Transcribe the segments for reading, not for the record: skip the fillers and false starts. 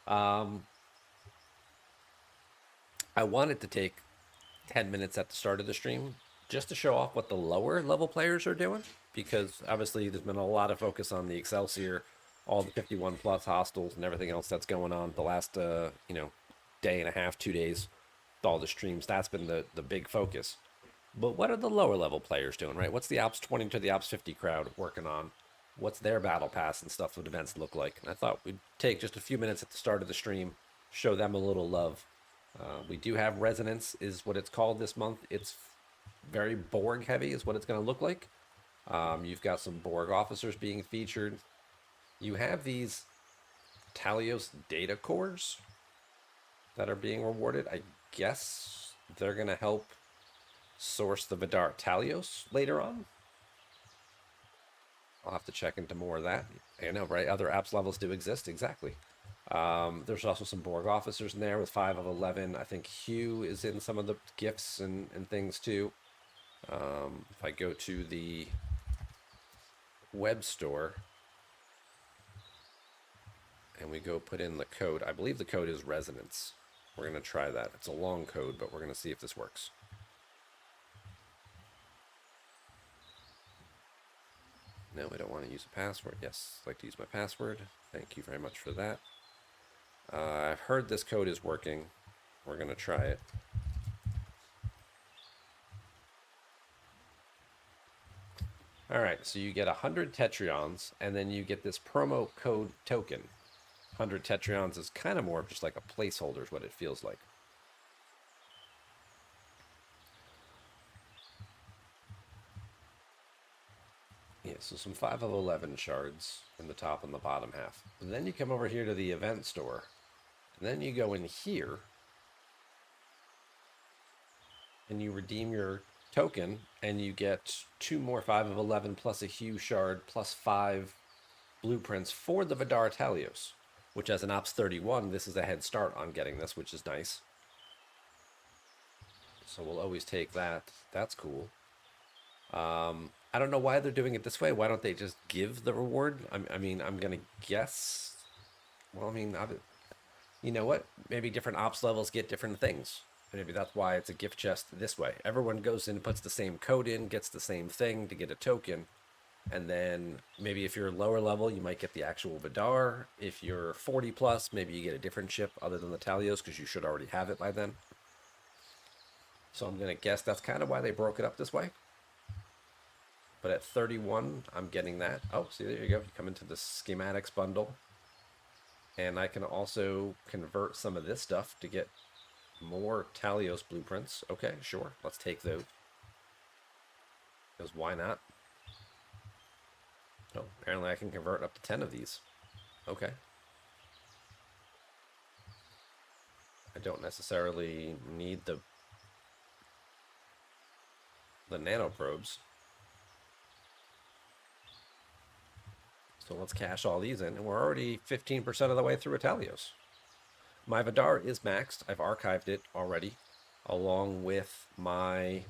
Um, I wanted to take 10 minutes at the start of the stream just to show off what the lower level players are doing because obviously there's been a lot of focus on the Excelsior, all the 51 plus hostels and everything else that's going on the last day and a half, 2 days, with all the streams. That's been the big focus. But what are the lower level players doing, right? What's the Ops 20 to the Ops 50 crowd working on? What's their battle pass and stuff with events look like? And I thought we'd take just a few minutes at the start of the stream, show them a little love. We do have Resonance, is what it's called this month. It's very Borg heavy, is what it's going to look like. You've got some Borg officers being featured. You have these Talios data cores that are being rewarded. I guess they're going to help source the Vidar Talios later on. I'll have to check into more of that. I know, right? Other apps levels do exist, exactly. There's also some Borg officers in there with 5 of 11. I think Hugh is in some of the gifts and things too. If I go to the web store and we go put in the code, I believe the code is Resonance. We're going to try that. It's a long code, but we're going to see if this works. No, I don't want to use a password. Yes, I'd like to use my password. Thank you very much for that. I've heard this code is working. We're going to try it. All right, so you get 100 Tetrions, and then you get this promo code token. 100 Tetrions is kind of more of just like a placeholder is what it feels like. Yeah, so some 5 of 11 shards in the top and the bottom half. And then you come over here to the event store. And then you go in here and you redeem your token and you get 2 more 5 of 11 plus a Hue shard plus 5 blueprints for the Vidar Talios, which as an Ops 31, this is a head start on getting this, which is nice. So we'll always take that. That's cool. I don't know why they're doing it this way. Why don't they just give the reward? I mean, I'm going to guess. Well, I mean, you know what? Maybe different ops levels get different things. Maybe that's why it's a gift chest this way. Everyone goes in, puts the same code in, gets the same thing to get a token. And then maybe if you're lower level, you might get the actual Vidar. If you're 40 plus, maybe you get a different ship other than the Talios because you should already have it by then. So I'm going to guess that's kind of why they broke it up this way. But at 31, I'm getting that. Oh, see, there you go. You come into the schematics bundle. And I can also convert some of this stuff to get more Talios blueprints. Okay, sure. Let's take those. Because why not? Oh, apparently I can convert up to 10 of these. Okay. I don't necessarily need the nanoprobes. So let's cash all these in, and we're already 15% of the way through Italios. My Vidar is maxed. I've archived it already, along with my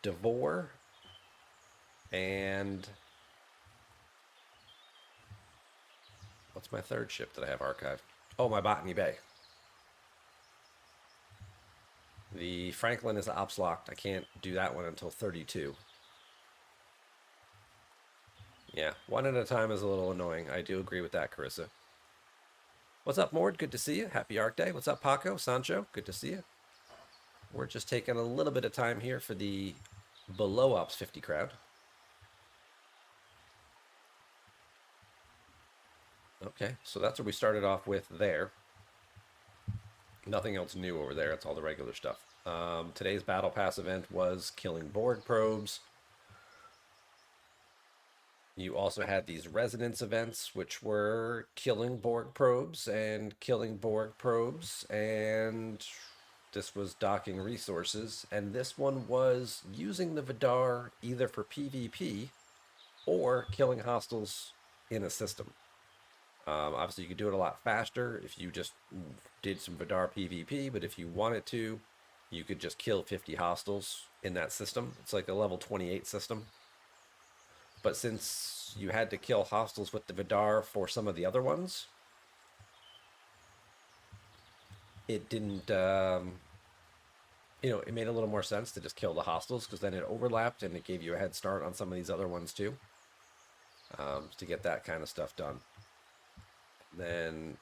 Devore and what's my third ship that I have archived? Oh, my Botany Bay. The Franklin is ops locked. I can't do that one until 32. Yeah, one at a time is a little annoying. I do agree with that, Carissa. What's up, Mord? Good to see you. Happy Arc Day. What's up, Paco? Sancho? Good to see you. We're just taking a little bit of time here for the below Ops 50 crowd. Okay, so that's what we started off with there. Nothing else new over there. It's all the regular stuff. Today's Battle Pass event was killing Borg probes. You also had these resonance events, which were killing Borg probes, and this was docking resources, and this one was using the Vidar either for PvP or killing hostiles in a system. Obviously, you could do it a lot faster if you just did some Vidar PvP, but if you wanted to, you could just kill 50 hostiles in that system. It's like a level 28 system. But since you had to kill hostiles with the Vidar for some of the other ones, it didn't, it made a little more sense to just kill the hostiles because then it overlapped and it gave you a head start on some of these other ones too, to get that kind of stuff done. Then,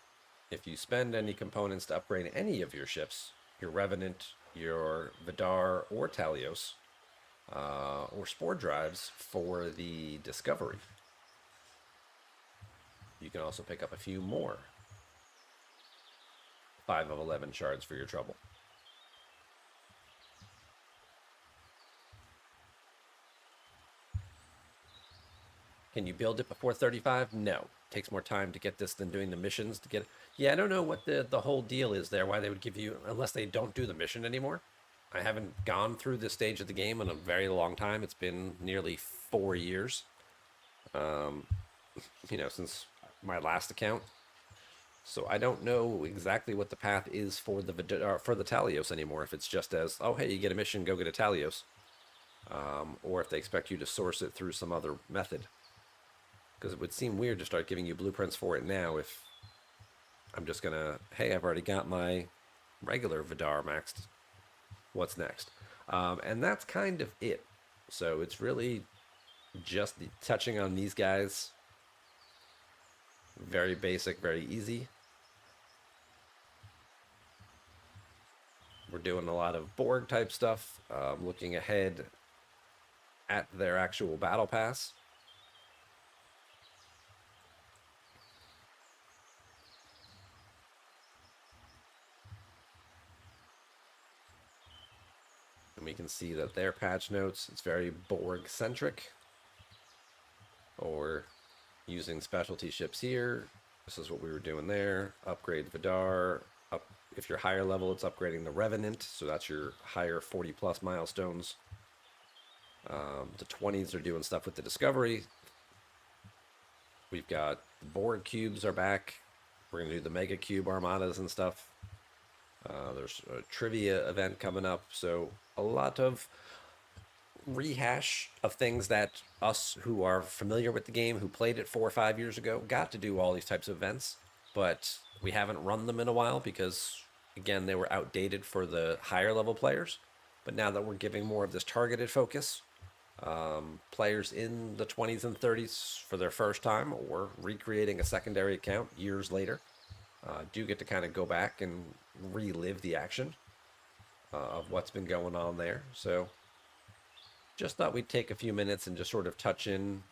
if you spend any components to upgrade any of your ships, your Revenant, your Vidar, or Talios, or Spore Drives for the Discovery, you can also pick up a few more 5 of 11 shards for your trouble. Can you build it before 35? No. Takes more time to get this than doing the missions to get it. Yeah, I don't know what the whole deal is there, why they would give you, unless they don't do the mission anymore. I haven't gone through this stage of the game in a very long time. It's been nearly 4 years, since my last account. So I don't know exactly what the path is for the Talios anymore. If it's just as, oh hey, you get a mission, go get a Talios, or if they expect you to source it through some other method. Because it would seem weird to start giving you blueprints for it now if I'm just gonna, hey, I've already got my regular Vidar maxed. What's next? And that's kind of it. So it's really just touching on these guys. Very basic, very easy. We're doing a lot of Borg type stuff, looking ahead at their actual battle pass. And we can see that their patch notes, it's very Borg centric, or using specialty ships here. This is what we were doing there. Upgrade Vidar. If you're higher level, it's upgrading the Revenant, so that's your higher 40 plus milestones. The 20s are doing stuff with the Discovery. We've got the Borg cubes are back. We're going to do the Mega Cube armadas and stuff. There's a trivia event coming up, so a lot of rehash of things that us who are familiar with the game, who played it 4 or 5 years ago, got to do all these types of events, but we haven't run them in a while because, again, they were outdated for the higher level players. But now that we're giving more of this targeted focus, players in the 20s and 30s for their first time or recreating a secondary account years later do get to kind of go back and relive the action of what's been going on there. So just thought we'd take a few minutes and just sort of touch in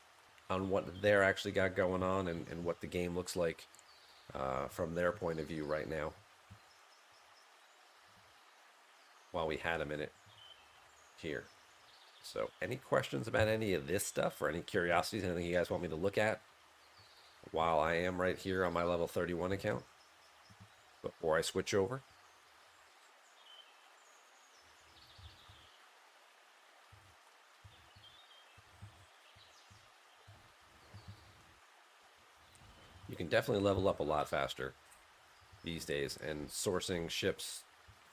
on what they're actually got going on and what the game looks like from their point of view right now, while we had a minute here. So any questions about any of this stuff or any curiosities, anything you guys want me to look at while I am right here on my level 31 account before I switch over? You can definitely level up a lot faster these days, and sourcing ships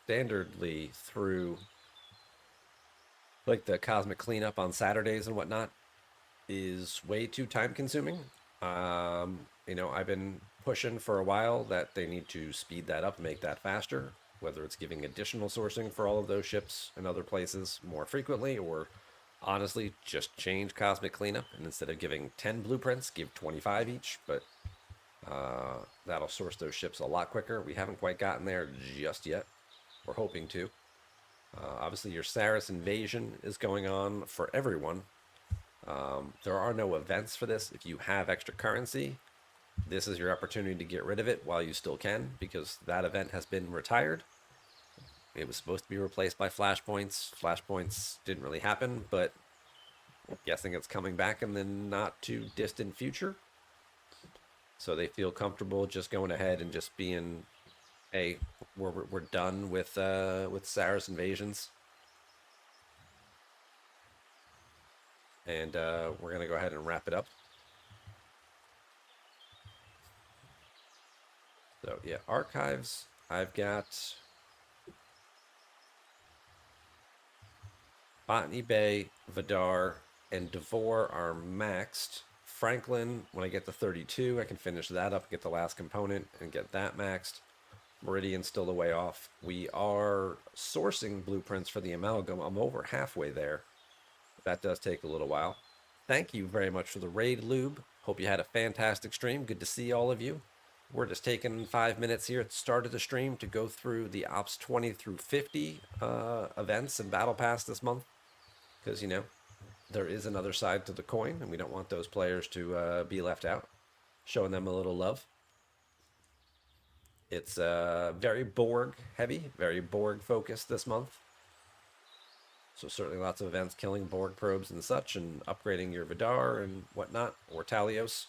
standardly through like the cosmic cleanup on Saturdays and whatnot is way too time consuming. I've been pushing for a while that they need to speed that up and make that faster, whether it's giving additional sourcing for all of those ships in other places more frequently, or honestly just change cosmic cleanup and instead of giving 10 blueprints, give 25 each. But that'll source those ships a lot quicker. We haven't quite gotten there just yet. We're hoping to. Obviously, your Saris invasion is going on for everyone. There are no events for this. If you have extra currency, this is your opportunity to get rid of it while you still can, because that event has been retired. It was supposed to be replaced by flashpoints. Flashpoints didn't really happen, but I'm guessing it's coming back in the not too distant future. So they feel comfortable just going ahead and just being, hey, we're done with Saris invasions, and we're gonna go ahead and wrap it up. So yeah, archives. I've got Botany Bay, Vidar, and Devore are maxed. Franklin, when I get to 32, I can finish that up, get the last component, and get that maxed. Meridian's still the way off. We are sourcing blueprints for the amalgam. I'm over halfway there. That does take a little while. Thank you very much for the raid, Lube. Hope you had a fantastic stream. Good to see all of you. We're just taking 5 minutes here at the start of the stream to go through the Ops 20 through 50 events and Battle Pass this month. Because, you know, there is another side to the coin, and we don't want those players to be left out. Showing them a little love. It's very Borg heavy, very Borg focused this month. So certainly lots of events killing Borg probes and such, and upgrading your Vidar and whatnot, or Talios.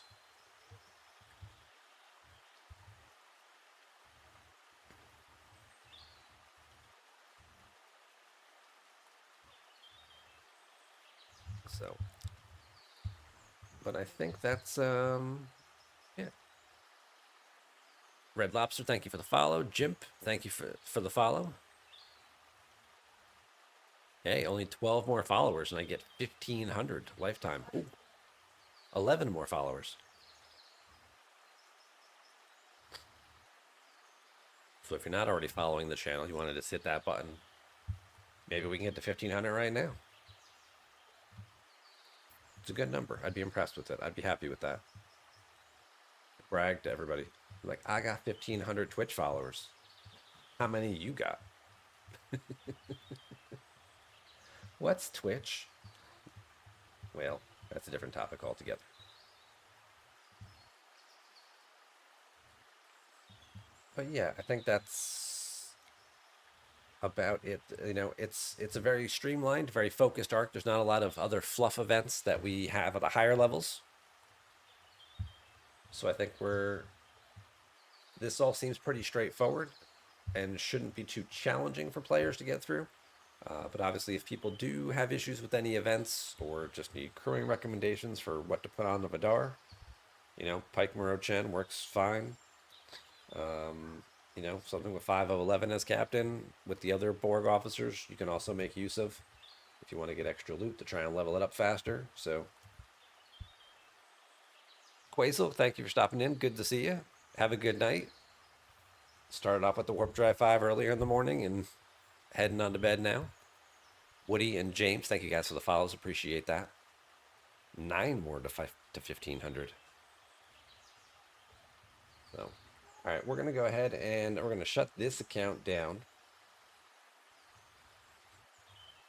So, but I think that's yeah. Red Lobster, thank you for the follow. Jimp, thank you for the follow. Hey, only 12 more followers, and I get 1,500 lifetime. Ooh, 11 more followers. So if you're not already following the channel, you want to just hit that button. Maybe we can get to 1,500 right now. It's a good number. I'd be impressed with it. I'd be happy with that. Brag to everybody. Like, I got 1,500 Twitch followers. How many you got? What's Twitch? Well, that's a different topic altogether. But yeah, I think that's about it. You know, it's a very streamlined, very focused arc. There's not a lot of other fluff events that we have at the higher levels. So I think this all seems pretty straightforward and shouldn't be too challenging for players to get through. But obviously, if people do have issues with any events or just need crewing recommendations for what to put on the Vidar, you know, Pike Muro Chen works fine. You know, something with 5 of 11 as captain with the other Borg officers, you can also make use of if you want to get extra loot to try and level it up faster. So, Quasel, thank you for stopping in. Good to see you. Have a good night. Started off with the Warp Drive 5 earlier in the morning and heading on to bed now. Woody and James, thank you guys for the follows. Appreciate that. 9 more to 1,500. So, all right, we're going to go ahead and we're going to shut this account down.